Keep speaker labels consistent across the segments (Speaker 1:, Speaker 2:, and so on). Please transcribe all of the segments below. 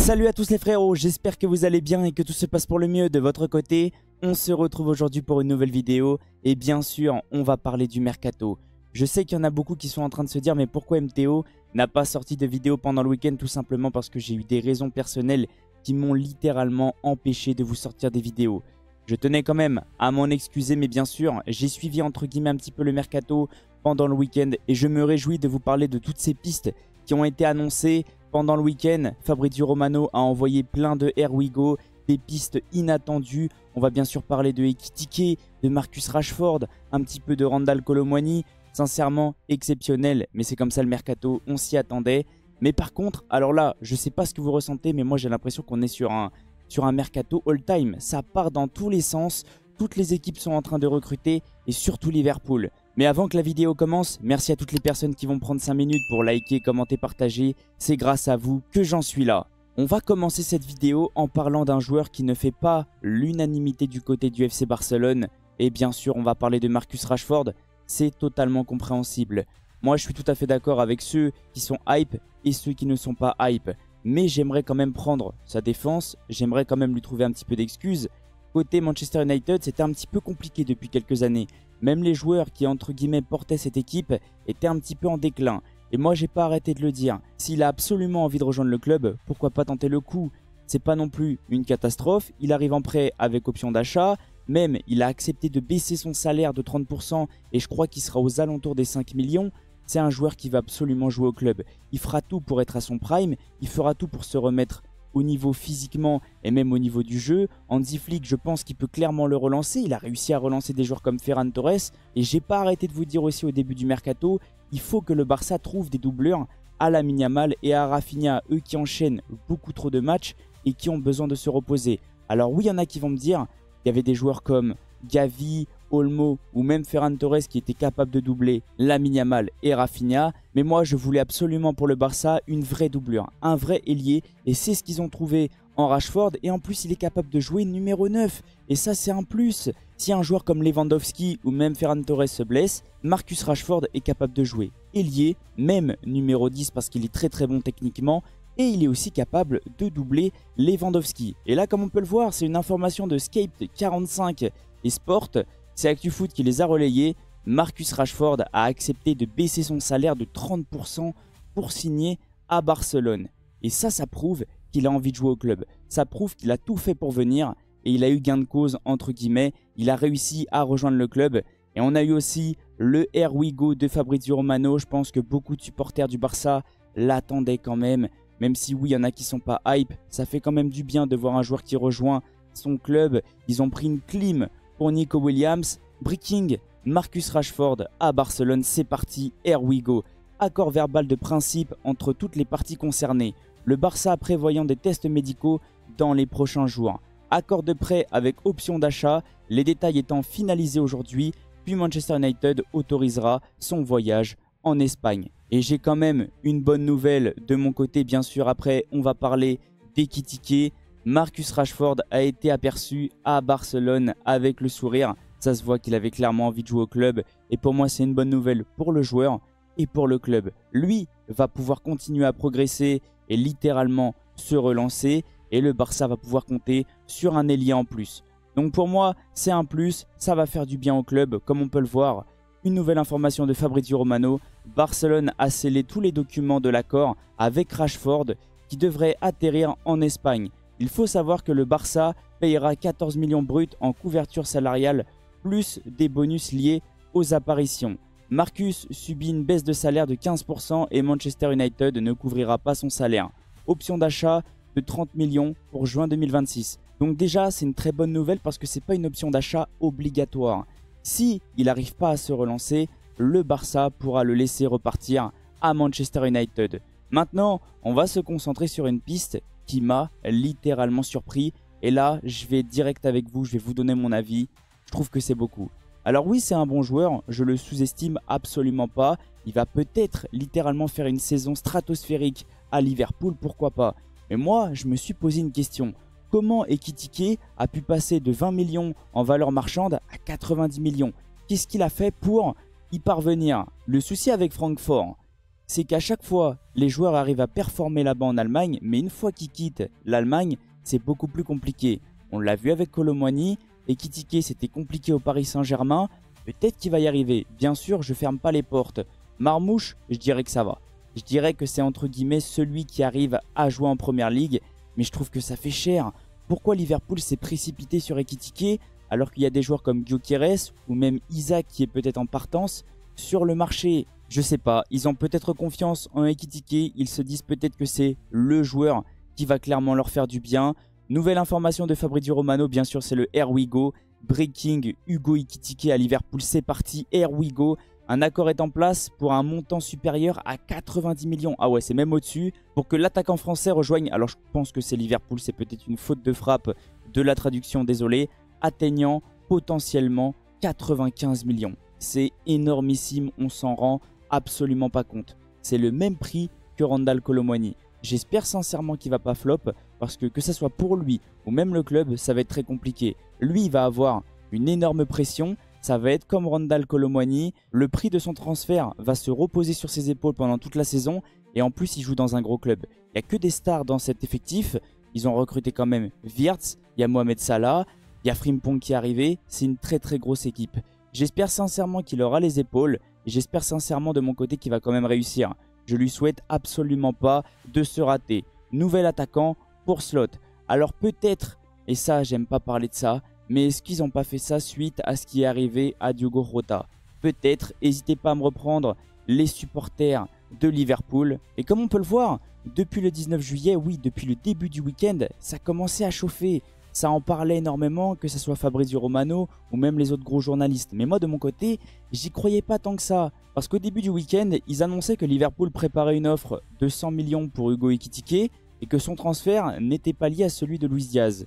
Speaker 1: Salut à tous les frérots, j'espère que vous allez bien et que tout se passe pour le mieux de votre côté. On se retrouve aujourd'hui pour une nouvelle vidéo et bien sûr on va parler du mercato. Je sais qu'il y en a beaucoup qui sont en train de se dire mais pourquoi MTO n'a pas sorti de vidéo pendant le week-end? Tout simplement parce que j'ai eu des raisons personnelles qui m'ont littéralement empêché de vous sortir des vidéos. Je tenais quand même à m'en excuser, mais bien sûr j'ai suivi entre guillemets un petit peu le mercato pendant le week-end et je me réjouis de vous parler de toutes ces pistes qui ont été annoncées pendant le week-end. Fabrizio Romano a envoyé plein de Here We Go, des pistes inattendues. On va bien sûr parler de Ekitike, de Marcus Rashford, un petit peu de Randal Kolo Muani. Sincèrement, exceptionnel, mais c'est comme ça le mercato, on s'y attendait. Mais par contre, alors là, je sais pas ce que vous ressentez, mais moi j'ai l'impression qu'on est sur un mercato all-time. Ça part dans tous les sens, toutes les équipes sont en train de recruter, et surtout Liverpool. Mais avant que la vidéo commence, merci à toutes les personnes qui vont prendre 5 minutes pour liker, commenter, partager. C'est grâce à vous que j'en suis là. On va commencer cette vidéo en parlant d'un joueur qui ne fait pas l'unanimité du côté du FC Barcelone. Et bien sûr, on va parler de Marcus Rashford. C'est totalement compréhensible. Moi, je suis tout à fait d'accord avec ceux qui sont hype et ceux qui ne sont pas hype. Mais j'aimerais quand même prendre sa défense. J'aimerais quand même lui trouver un petit peu d'excuses. Côté Manchester United, c'était un petit peu compliqué depuis quelques années. Même les joueurs qui, entre guillemets, portaient cette équipe étaient un petit peu en déclin. Et moi, j'ai pas arrêté de le dire. S'il a absolument envie de rejoindre le club, pourquoi pas tenter le coup? C'est pas non plus une catastrophe. Il arrive en prêt avec option d'achat. Même, il a accepté de baisser son salaire de 30% et je crois qu'il sera aux alentours des 5 millions. C'est un joueur qui va absolument jouer au club. Il fera tout pour être à son prime. Il fera tout pour se remettre au niveau physiquement et même au niveau du jeu. Hansi Flick, je pense qu'il peut clairement le relancer. Il a réussi à relancer des joueurs comme Ferran Torres. Et j'ai pas arrêté de vous dire aussi au début du mercato, il faut que le Barça trouve des doubleurs à Lamine Yamal et à Rafinha, eux qui enchaînent beaucoup trop de matchs et qui ont besoin de se reposer. Alors oui, il y en a qui vont me dire, il y avait des joueurs comme Gavi, Olmo ou même Ferran Torres qui étaient capables de doubler Lamine Yamal et Rafinha. Mais moi, je voulais absolument pour le Barça une vraie doublure, un vrai ailier. Et c'est ce qu'ils ont trouvé en Rashford. Et en plus, il est capable de jouer numéro 9. Et ça, c'est un plus. Si un joueur comme Lewandowski ou même Ferran Torres se blesse, Marcus Rashford est capable de jouer ailier, même numéro 10 parce qu'il est très très bon techniquement. Et il est aussi capable de doubler Lewandowski. Et là, comme on peut le voir, c'est une information de Scape45 et Sport. C'est ActuFoot qui les a relayés. Marcus Rashford a accepté de baisser son salaire de 30% pour signer à Barcelone. Et ça prouve qu'il a envie de jouer au club. Ça prouve qu'il a tout fait pour venir et il a eu gain de cause entre guillemets. Il a réussi à rejoindre le club. Et on a eu aussi le Here We Go de Fabrizio Romano. Je pense que beaucoup de supporters du Barça l'attendaient quand même. Même si oui, il y en a qui sont pas hype, ça fait quand même du bien de voir un joueur qui rejoint son club. Ils ont pris une clim pour Nico Williams. Breaking Marcus Rashford à Barcelone, c'est parti, Here We Go. Accord verbal de principe entre toutes les parties concernées. Le Barça prévoyant des tests médicaux dans les prochains jours. Accord de prêt avec option d'achat, les détails étant finalisés aujourd'hui, puis Manchester United autorisera son voyage en Espagne. Et j'ai quand même une bonne nouvelle de mon côté, bien sûr. Après, on va parler d'Ekitike. Marcus Rashford a été aperçu à Barcelone avec le sourire. Ça se voit qu'il avait clairement envie de jouer au club. Et pour moi, c'est une bonne nouvelle pour le joueur et pour le club. Lui va pouvoir continuer à progresser et littéralement se relancer. Et le Barça va pouvoir compter sur un ailier en plus. Donc pour moi, c'est un plus. Ça va faire du bien au club, comme on peut le voir. Une nouvelle information de Fabrizio Romano. Barcelone a scellé tous les documents de l'accord avec Rashford qui devrait atterrir en Espagne. Il faut savoir que le Barça payera 14 millions bruts en couverture salariale plus des bonus liés aux apparitions. Marcus subit une baisse de salaire de 15% et Manchester United ne couvrira pas son salaire. Option d'achat de 30 millions pour juin 2026. Donc déjà, c'est une très bonne nouvelle parce que ce n'est pas une option d'achat obligatoire. Si il n'arrive pas à se relancer, le Barça pourra le laisser repartir à Manchester United. Maintenant, on va se concentrer sur une piste qui m'a littéralement surpris. Et là, je vais direct avec vous, je vais vous donner mon avis. Je trouve que c'est beaucoup. Alors oui, c'est un bon joueur, je le sous-estime absolument pas. Il va peut-être littéralement faire une saison stratosphérique à Liverpool, pourquoi pas. Mais moi, je me suis posé une question. Comment Ekitike a pu passer de 20 millions en valeur marchande à 90 millions? Qu'est-ce qu'il a fait pour y parvenir? Le souci avec Francfort, c'est qu'à chaque fois, les joueurs arrivent à performer là-bas en Allemagne, mais une fois qu'ils quittent l'Allemagne, c'est beaucoup plus compliqué. On l'a vu avec Kolo Muani, Ekitike c'était compliqué au Paris Saint-Germain, peut-être qu'il va y arriver. Bien sûr, je ferme pas les portes. Marmoush, je dirais que ça va. Je dirais que c'est entre guillemets celui qui arrive à jouer en première ligue, mais je trouve que ça fait cher. Pourquoi Liverpool s'est précipité sur Ekitike alors qu'il y a des joueurs comme Gyökeres ou même Isaac qui est peut-être en partance sur le marché? Je sais pas, ils ont peut-être confiance en Ekitike, ils se disent peut-être que c'est le joueur qui va clairement leur faire du bien. Nouvelle information de Fabrizio Romano, bien sûr c'est le Here We Go. Breaking Hugo Ekitike à Liverpool, c'est parti, Here We Go. Un accord est en place pour un montant supérieur à 90 millions. Ah ouais, c'est même au-dessus. Pour que l'attaquant français rejoigne, alors je pense que c'est Liverpool, c'est peut-être une faute de frappe de la traduction, désolé. Atteignant potentiellement 95 millions. C'est énormissime, on s'en rend absolument pas compte. C'est le même prix que Randal Kolo Muani. J'espère sincèrement qu'il va pas flop parce que ce soit pour lui ou même le club, ça va être très compliqué. Lui, il va avoir une énorme pression. Ça va être comme Randal Kolo Muani. Le prix de son transfert va se reposer sur ses épaules pendant toute la saison. Et en plus, il joue dans un gros club. Il n'y a que des stars dans cet effectif. Ils ont recruté quand même Wirtz, il y a Mohamed Salah, il y a Frimpong qui est arrivé. C'est une très très grosse équipe. J'espère sincèrement qu'il aura les épaules. Et j'espère sincèrement de mon côté qu'il va quand même réussir. Je lui souhaite absolument pas de se rater. Nouvel attaquant pour Slot. Alors peut-être, et ça j'aime pas parler de ça, mais est-ce qu'ils n'ont pas fait ça suite à ce qui est arrivé à Diogo Jota? Peut-être, n'hésitez pas à me reprendre les supporters de Liverpool. Et comme on peut le voir, depuis le 19 juillet, oui, depuis le début du week-end, ça commençait à chauffer. Ça en parlait énormément, que ce soit Fabrizio Romano ou même les autres gros journalistes. Mais moi, de mon côté, j'y croyais pas tant que ça. Parce qu'au début du week-end, ils annonçaient que Liverpool préparait une offre de 100 millions pour Hugo Ekitike et que son transfert n'était pas lié à celui de Luis Diaz.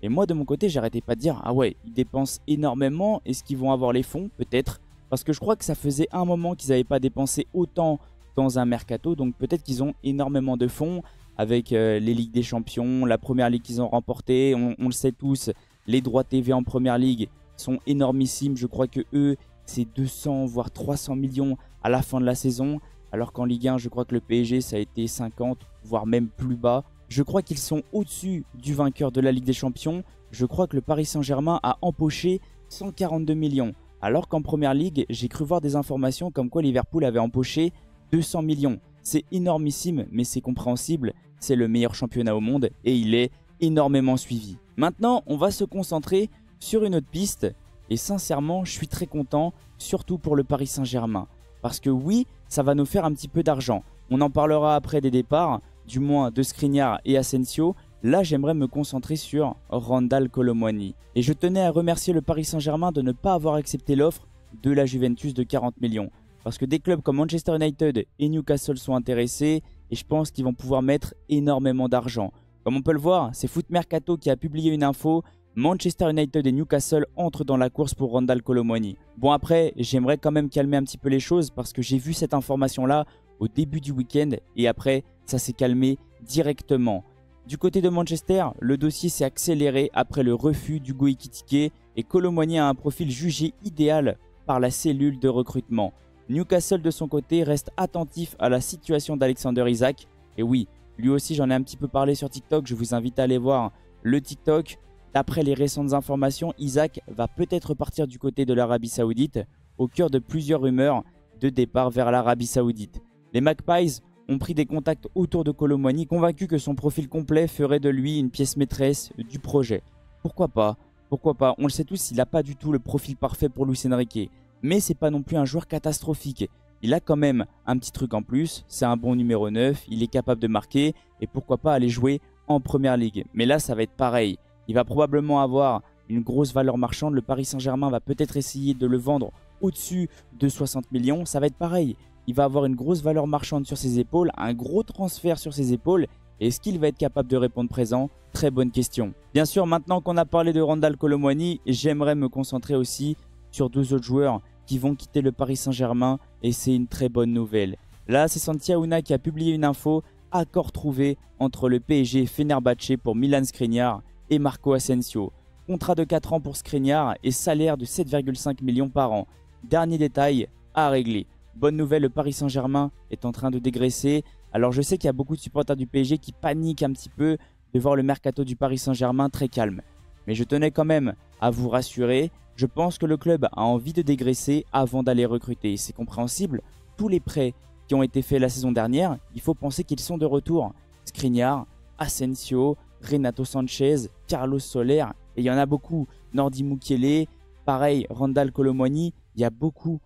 Speaker 1: Et moi, de mon côté, j'arrêtais pas de dire « Ah ouais, ils dépensent énormément, est-ce qu'ils vont avoir les fonds? Peut-être. » Parce que je crois que ça faisait un moment qu'ils n'avaient pas dépensé autant dans un mercato. Donc peut-être qu'ils ont énormément de fonds avec les Ligues des Champions, la Première Ligue qu'ils ont remportée. On le sait tous, les droits TV en Première Ligue sont énormissimes. Je crois que eux, c'est 200 voire 300 millions à la fin de la saison. Alors qu'en Ligue 1, je crois que le PSG, ça a été 50 voire même plus bas. Je crois qu'ils sont au-dessus du vainqueur de la Ligue des Champions. Je crois que le Paris Saint-Germain a empoché 142 millions. Alors qu'en Première Ligue, j'ai cru voir des informations comme quoi Liverpool avait empoché 200 millions. C'est énormissime, mais c'est compréhensible. C'est le meilleur championnat au monde et il est énormément suivi. Maintenant, on va se concentrer sur une autre piste. Et sincèrement, je suis très content, surtout pour le Paris Saint-Germain. Parce que oui, ça va nous faire un petit peu d'argent. On en parlera après des départs, du moins de Skriniar et Asensio. Là, j'aimerais me concentrer sur Randal Kolo Muani. Et je tenais à remercier le Paris Saint-Germain de ne pas avoir accepté l'offre de la Juventus de 40 millions. Parce que des clubs comme Manchester United et Newcastle sont intéressés et je pense qu'ils vont pouvoir mettre énormément d'argent. Comme on peut le voir, c'est Foot Mercato qui a publié une info. Manchester United et Newcastle entrent dans la course pour Randal Kolo Muani. Bon après, j'aimerais quand même calmer un petit peu les choses parce que j'ai vu cette information-là au début du week-end et après, ça s'est calmé directement. Du côté de Manchester, le dossier s'est accéléré après le refus d'Hugo Ekitike et Kolo Muani a un profil jugé idéal par la cellule de recrutement. Newcastle de son côté reste attentif à la situation d'Alexander Isak. Et oui, lui aussi j'en ai un petit peu parlé sur TikTok, je vous invite à aller voir le TikTok. D'après les récentes informations, Isak va peut-être partir du côté de l'Arabie Saoudite, au cœur de plusieurs rumeurs de départ vers l'Arabie Saoudite. Les Magpies ont pris des contacts autour de Kolo Muani, convaincus que son profil complet ferait de lui une pièce maîtresse du projet. Pourquoi pas? Pourquoi pas? On le sait tous, il n'a pas du tout le profil parfait pour Luis Enrique. Mais c'est pas non plus un joueur catastrophique. Il a quand même un petit truc en plus, c'est un bon numéro 9, il est capable de marquer et pourquoi pas aller jouer en Première Ligue. Mais là, ça va être pareil. Il va probablement avoir une grosse valeur marchande. Le Paris Saint-Germain va peut-être essayer de le vendre au-dessus de 60 millions. Ça va être pareil. Il va avoir une grosse valeur marchande sur ses épaules, un gros transfert sur ses épaules. Et est-ce qu'il va être capable de répondre présent? Très bonne question. Bien sûr, maintenant qu'on a parlé de Randal Kolo Muani, j'aimerais me concentrer aussi sur deux autres joueurs qui vont quitter le Paris Saint-Germain. Et c'est une très bonne nouvelle. Là, c'est Santi Aouna qui a publié une info. Accord trouvé entre le PSG et Fenerbahçe pour Milan Skriniar et Marco Asensio. Contrat de 4 ans pour Skriniar et salaire de 7,5 millions par an. Dernier détail à régler. bonne nouvelle, le Paris Saint-Germain est en train de dégraisser. Alors je sais qu'il y a beaucoup de supporters du PSG qui paniquent un petit peu de voir le mercato du Paris Saint-Germain très calme. Mais je tenais quand même à vous rassurer, je pense que le club a envie de dégraisser avant d'aller recruter. C'est compréhensible, tous les prêts qui ont été faits la saison dernière, il faut penser qu'ils sont de retour. Skriniar, Asensio, Renato Sanchez, Carlos Soler, et il y en a beaucoup. Nordi Mukiele, pareil, Randal Kolo Muani, il y a beaucoup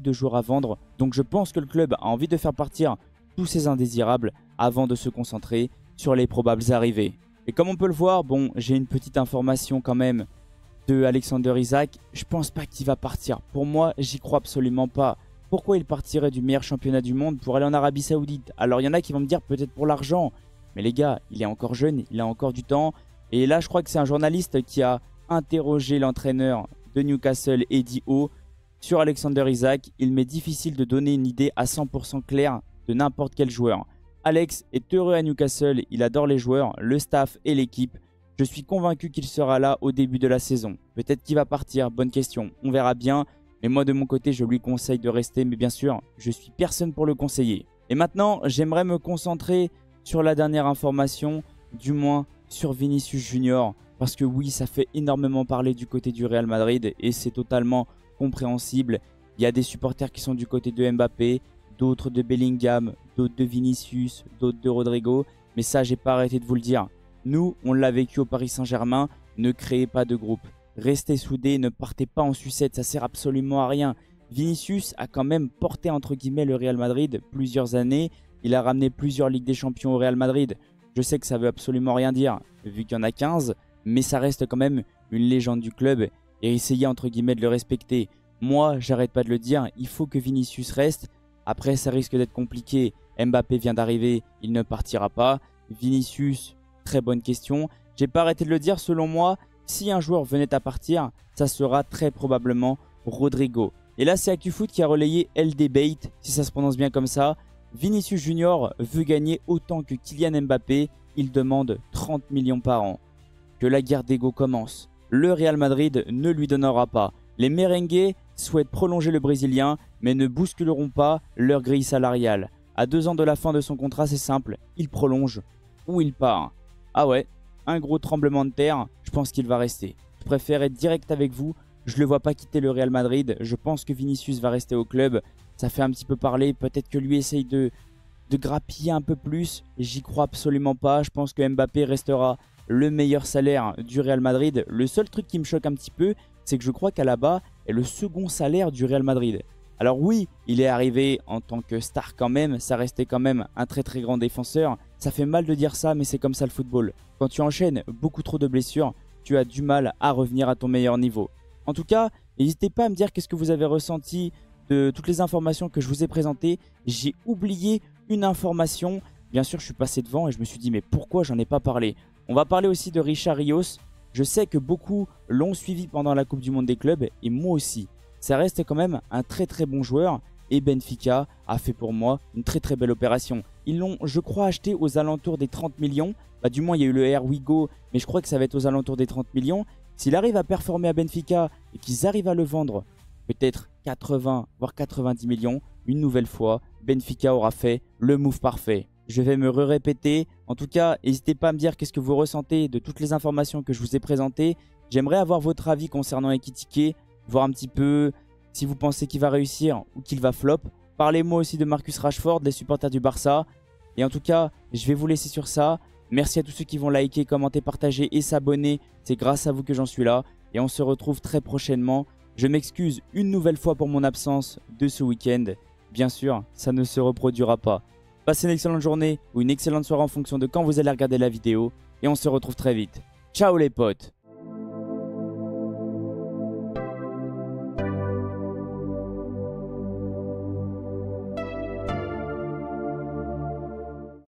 Speaker 1: de joueurs à vendre. Donc je pense que le club a envie de faire partir tous ces indésirables avant de se concentrer sur les probables arrivées. Et comme on peut le voir, bon, j'ai une petite information quand même de Alexander Isak. Je pense pas qu'il va partir. Pour moi, j'y crois absolument pas. Pourquoi il partirait du meilleur championnat du monde pour aller en Arabie Saoudite? Alors il y en a qui vont me dire peut-être pour l'argent. Mais les gars, il est encore jeune, il a encore du temps. Et là, je crois que c'est un journaliste qui a interrogé l'entraîneur de Newcastle, Eddie Howe, sur Alexander Isak. Il m'est difficile de donner une idée à 100% claire de n'importe quel joueur. Alex est heureux à Newcastle, il adore les joueurs, le staff et l'équipe. Je suis convaincu qu'il sera là au début de la saison. Peut-être qu'il va partir, bonne question, on verra bien. Mais moi de mon côté, je lui conseille de rester, mais bien sûr, je suis personne pour le conseiller. Et maintenant, j'aimerais me concentrer sur la dernière information, du moins sur Vinicius Junior. Parce que oui, ça fait énormément parler du côté du Real Madrid et c'est totalement compréhensible. Il y a des supporters qui sont du côté de Mbappé, d'autres de Bellingham, d'autres de Vinicius, d'autres de Rodrigo. Mais ça, j'ai pas arrêté de vous le dire. Nous, on l'a vécu au Paris Saint-Germain, ne créez pas de groupe. Restez soudés, ne partez pas en sucette, ça sert absolument à rien. Vinicius a quand même porté entre guillemets le Real Madrid plusieurs années. Il a ramené plusieurs Ligues des Champions au Real Madrid. Je sais que ça veut absolument rien dire, vu qu'il y en a 15, mais ça reste quand même une légende du club et essayez entre guillemets de le respecter. Moi, j'arrête pas de le dire, il faut que Vinicius reste. Après, ça risque d'être compliqué. Mbappé vient d'arriver, il ne partira pas. Vinicius, très bonne question. J'ai pas arrêté de le dire, selon moi, si un joueur venait à partir, ça sera très probablement Rodrigo. Et là, c'est ActuFoot qui a relayé LDBait, si ça se prononce bien comme ça. Vinicius Junior veut gagner autant que Kylian Mbappé, il demande 30 millions par an. Que la guerre d'ego commence. Le Real Madrid ne lui donnera pas. Les merengues souhaitent prolonger le Brésilien, mais ne bousculeront pas leur grille salariale. À 2 ans de la fin de son contrat, c'est simple, il prolonge ou il part. Ah ouais, un gros tremblement de terre, je pense qu'il va rester. Je préfère être direct avec vous, je ne le vois pas quitter le Real Madrid. Je pense que Vinicius va rester au club. Ça fait un petit peu parler, peut-être que lui essaye de grappiller un peu plus. J'y crois absolument pas, je pense que Mbappé restera le meilleur salaire du Real Madrid. Le seul truc qui me choque un petit peu, c'est que je crois qu'Alaba est le second salaire du Real Madrid. Alors oui, il est arrivé en tant que star quand même, ça restait quand même un très grand défenseur. Ça fait mal de dire ça, mais c'est comme ça le football. Quand tu enchaînes beaucoup trop de blessures, tu as du mal à revenir à ton meilleur niveau. En tout cas, n'hésitez pas à me dire qu'est-ce que vous avez ressenti de toutes les informations que je vous ai présentées. J'ai oublié une information. Bien sûr, je suis passé devant et je me suis dit mais pourquoi j'en ai pas parlé? On va parler aussi de Richard Rios. Je sais que beaucoup l'ont suivi pendant la Coupe du Monde des clubs et moi aussi. Ça reste quand même un très bon joueur et Benfica a fait pour moi une très belle opération. Ils l'ont, je crois, acheté aux alentours des 30 millions. Du moins, il y a eu le Air Wigo, mais je crois que ça va être aux alentours des 30 millions. S'il arrive à performer à Benfica et qu'ils arrivent à le vendre, peut-être 80 voire 90 millions, une nouvelle fois, Benfica aura fait le move parfait. Je vais me répéter. En tout cas, n'hésitez pas à me dire qu'est-ce que vous ressentez de toutes les informations que je vous ai présentées. J'aimerais avoir votre avis concernant Ekitike, voir un petit peu si vous pensez qu'il va réussir ou qu'il va flop. Parlez-moi aussi de Marcus Rashford, les supporters du Barça. Et en tout cas, je vais vous laisser sur ça. Merci à tous ceux qui vont liker, commenter, partager et s'abonner. C'est grâce à vous que j'en suis là. Et on se retrouve très prochainement. Je m'excuse une nouvelle fois pour mon absence de ce week-end. Bien sûr, ça ne se reproduira pas. Passez une excellente journée ou une excellente soirée en fonction de quand vous allez regarder la vidéo. Et on se retrouve très vite. Ciao les potes!